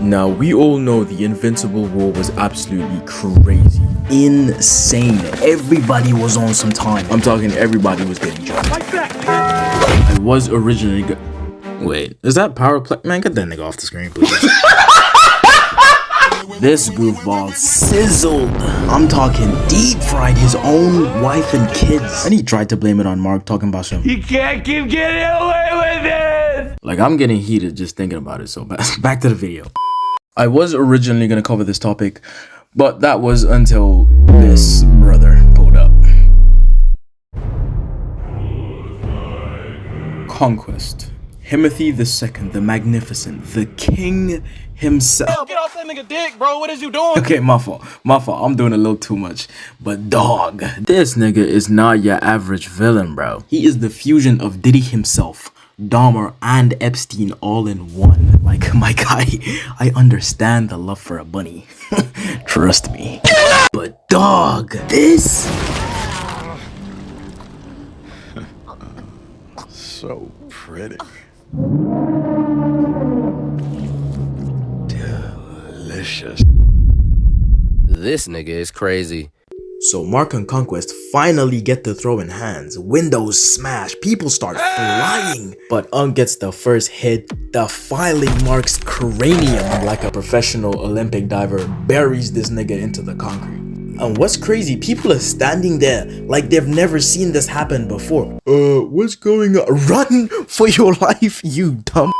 Now, we all know the Invincible War was absolutely crazy. Insane. Everybody was on some time. I'm talking everybody was getting jumped. Like that, I was originally Wait, is that power play? Man, get that nigga off the screen, please. This goofball sizzled. I'm talking deep fried his own wife and kids. And he tried to blame it on Mark, talking about some. You can't keep getting away with it. Like, I'm getting heated just thinking about it, so back to the video. I was originally gonna cover this topic, but that was until this brother pulled up. Conquest. Timothy II, the Magnificent, the king himself. Get off that nigga dick, bro. What is you doing? Okay, my fault. I'm doing a little too much. But dog, this nigga is not your average villain, bro. He is the fusion of Diddy himself, Dahmer, and Epstein all in one. Like, my guy, I understand the love for a bunny. Trust me. But dog, this... So pretty. Delicious. This nigga is crazy. So Mark and Conquest finally get to throwing hands. Windows smash. People start flying. But gets the first hit, defiling Mark's cranium like a professional Olympic diver buries this nigga into the concrete. And what's crazy, people are standing there like they've never seen this happen before. What's going on? Run for your life, you dumb.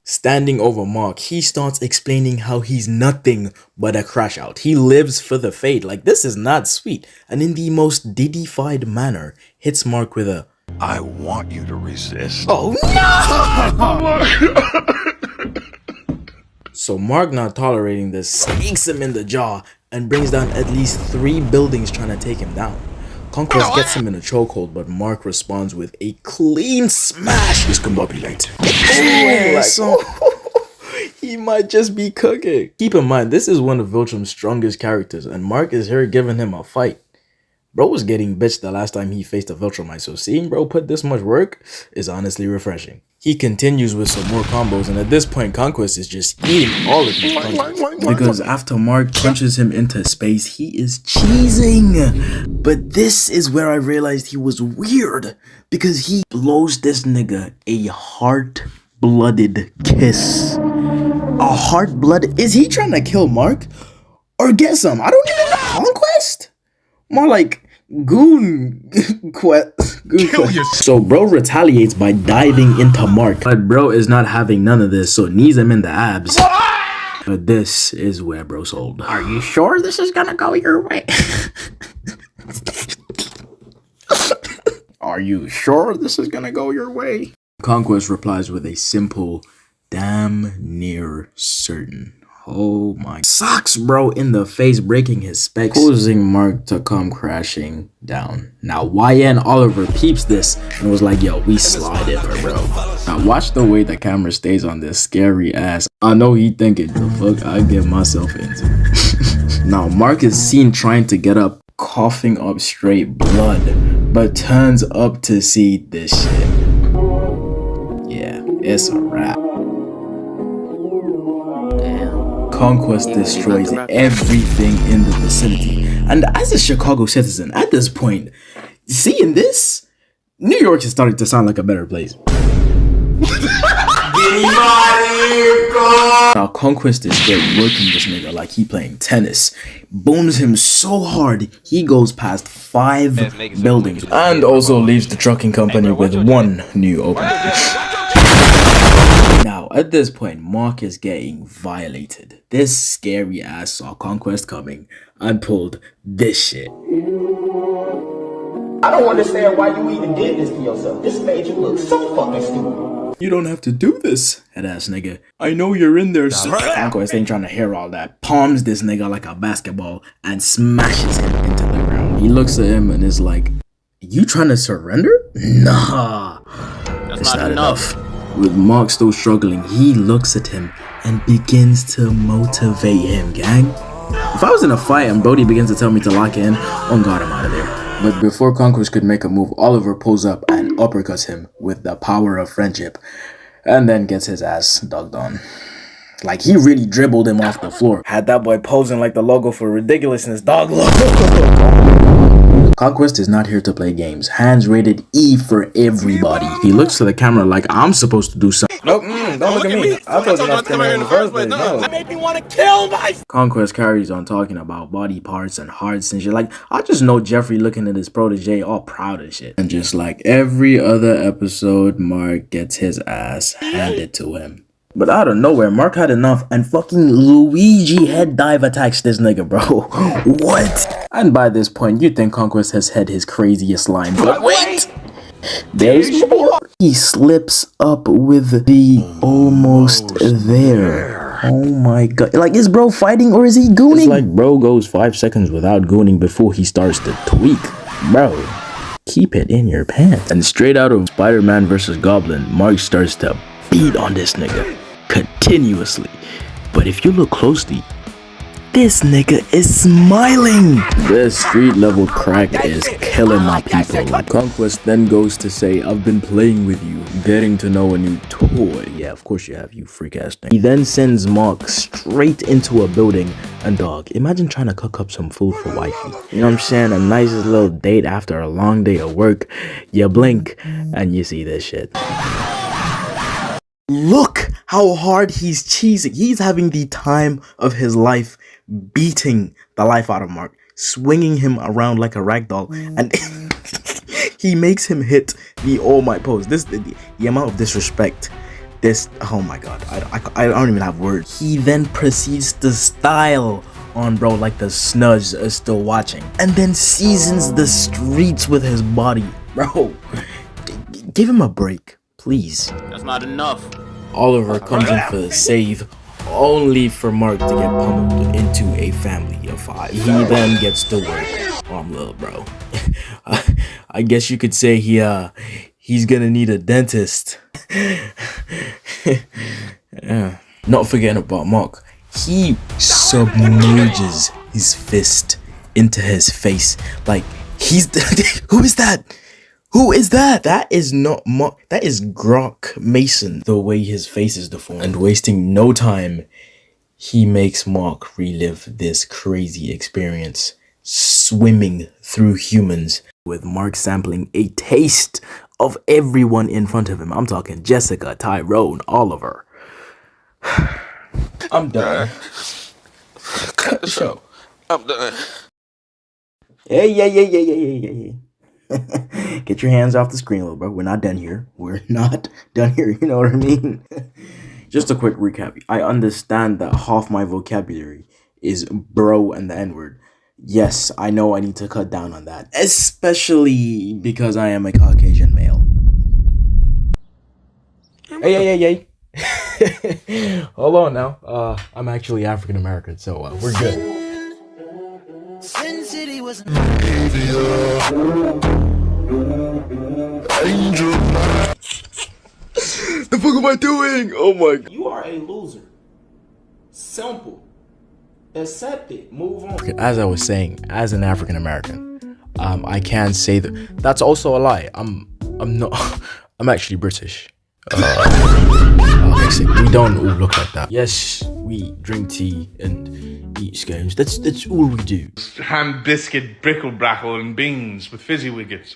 Standing over Mark, he starts explaining how he's nothing but a crash out. He lives for the fade. Like, this is not sweet. And in the most Diddy-fied manner, hits Mark with a, I want you to resist. oh no! So Mark, not tolerating this, sneaks him in the jaw and brings down at least 3 buildings trying to take him down. Conquest gets him in a chokehold, but Mark responds with a clean smash. Discombobulate. So he might just be cooking. Keep in mind, this is one of Viltrum's strongest characters, and Mark is here giving him a fight. Bro was getting bitched the last time he faced a Viltrumite, so seeing bro put this much work is honestly refreshing. He continues with some more combos, and at this point, Conquest is just eating all of these punches. Because after Mark punches him into space, he is cheesing. But this is where I realized he was weird, because he blows this nigga a heart-blooded kiss. A heart-blooded... Is he trying to kill Mark? Or get some? I don't even know. Conquest? More like... Goon quest. So bro retaliates by diving into Mark, but bro is not having none of this, so knees him in the abs. But this is where bro sold. Are you sure this is gonna go your way? Are you sure this is gonna go your way? Conquest replies with a simple, damn near certain. Oh my. Socks bro in the face, breaking his specs, causing Mark to come crashing down. Now YN Oliver peeps this and was like, yo, we slide it for bro. Now watch the way the camera stays on this scary ass. I know he thinking, the fuck I get myself into. Now Mark is seen trying to get up, coughing up straight blood, but turns up to see this shit. Yeah, it's a wrap. Conquest destroys everything in the vicinity. And as a Chicago citizen, at this point, seeing this, New York is starting to sound like a better place. Now Conquest is straight working this nigga like he playing tennis. Booms him so hard, he goes past 5 buildings. And also leaves the trucking company with 1 new opening. Now, at this point, Mark is getting violated. This scary ass saw Conquest coming and pulled this shit. I don't understand why you even did this to yourself. This made you look so fucking stupid. You don't have to do this, head ass nigga. I know you're in there, so Conquest ain't trying to hear all that. Palms this nigga like a basketball and smashes him into the ground. He looks at him and is like, you trying to surrender? Nah, that's not enough. With Mark still struggling, he looks at him and begins to motivate him, gang. If I was in a fight and Brody begins to tell me to lock in, on God, I'm out of there. But before Conquest could make a move, Oliver pulls up and uppercuts him with the power of friendship, and then gets his ass dogged on. Like, he really dribbled him off the floor. Had that boy posing like the logo for ridiculousness, dog logo. Conquest is not here to play games. Hands rated E for everybody. He looks to the camera like I'm supposed to do something. Nope, don't look at me. I told you not to come here in the first place. No. That made me want to kill myself. Conquest carries on talking about body parts and hearts and shit. Like, I just know Jeffrey looking at his protege all proud and shit. And just like every other episode, Mark gets his ass handed to him. But out of nowhere, Mark had enough and fucking Luigi head dive attacks this nigga, bro. What? And by this point, you'd think Conquest has had his craziest line. But wait! There's more. He slips up with the almost there. Oh my god. Like, is bro fighting or is he gooning? It's like bro goes 5 seconds without gooning before he starts to tweak. Bro, keep it in your pants. And straight out of Spider-Man vs. Goblin, Mark starts to beat on this nigga continuously. But if you look closely, this nigga is smiling. This street level crack is killing my people. Conquest then goes to say, I've been playing with you, getting to know a new toy. Yeah, of course you have, you freak ass thing. He then sends Mark straight into a building. And dog, imagine trying to cook up some food for wifey. You know what I'm saying? A nice little date after a long day of work. You blink and you see this shit. Look how hard he's cheesing. He's having the time of his life, beating the life out of Mark, swinging him around like a rag doll, and he makes him hit the all might pose. The amount of disrespect. This, oh my god, I don't even have words. He then proceeds to style on bro like the snuds are still watching, and then seasons the streets with his body. Bro, give him a break, please. That's not enough. Oliver comes in for the save, only for Mark to get pummeled into a family of 5. He then gets to work on little bro. I guess you could say he's gonna need a dentist. Yeah. Not forgetting about Mark. He submerges his fist into his face. Like, he's who is that? Who is that? That is not Mark. That is Grok Mason. The way his face is deformed. And wasting no time, he makes Mark relive this crazy experience, swimming through humans, with Mark sampling a taste of everyone in front of him. I'm talking Jessica, Tyrone, Oliver. I'm done. Cut the show. I'm done. Hey. Get your hands off the screen, little bro. We're not done here. We're not done here. You know what I mean? Just a quick recap. I understand that half my vocabulary is bro and the N-word. Yes, I know I need to cut down on that. Especially because I am a Caucasian male. Hey. Hold on now. I'm actually African American, so we're good. Sin City was The fuck am I doing? Oh my god. You are a loser. Simple. Accept it. Move on. As I was saying, as an African American, I can say that that's also a lie. I'm not. I'm actually British. We don't all look like that. Yes, we drink tea and eat scones. That's all we do. Ham, biscuit, brickle-brackle and beans with fizzy wiggets.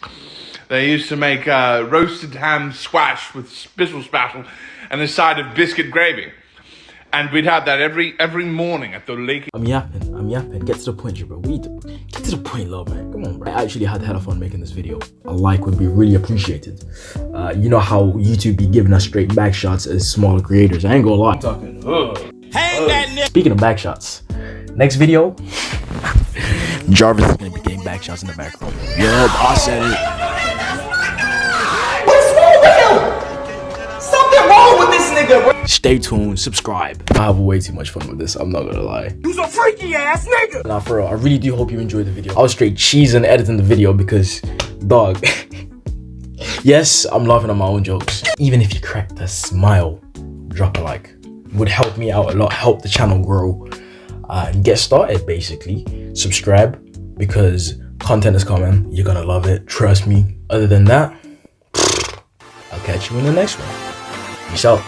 They used to make roasted ham squash with spittle spattle and a side of biscuit gravy. And we'd have that every morning at the lake. I'm yapping. Get to the point, bro. Get to the point, love, man. Come on, bro. I actually had hella fun making this video. A like would be really appreciated. You know how YouTube be giving us straight back shots as smaller creators. I ain't gonna lie. Speaking of back shots, next video, Jarvis is gonna be getting back shots in the background. Yup, I said it. What's wrong with him? Something wrong with this nigga, bro. Stay tuned, subscribe. I have way too much fun with this, I'm not gonna lie. You's a freaky ass nigga. Nah, for real, I really do hope you enjoyed the video. I was straight cheesing editing the video because, dog, yes, I'm laughing at my own jokes. Even if you cracked a smile, drop a like. Would help me out a lot, help the channel grow, and get started basically. Subscribe, because content is coming. You're gonna love it, trust me. Other than that, I'll catch you in the next one. Peace out.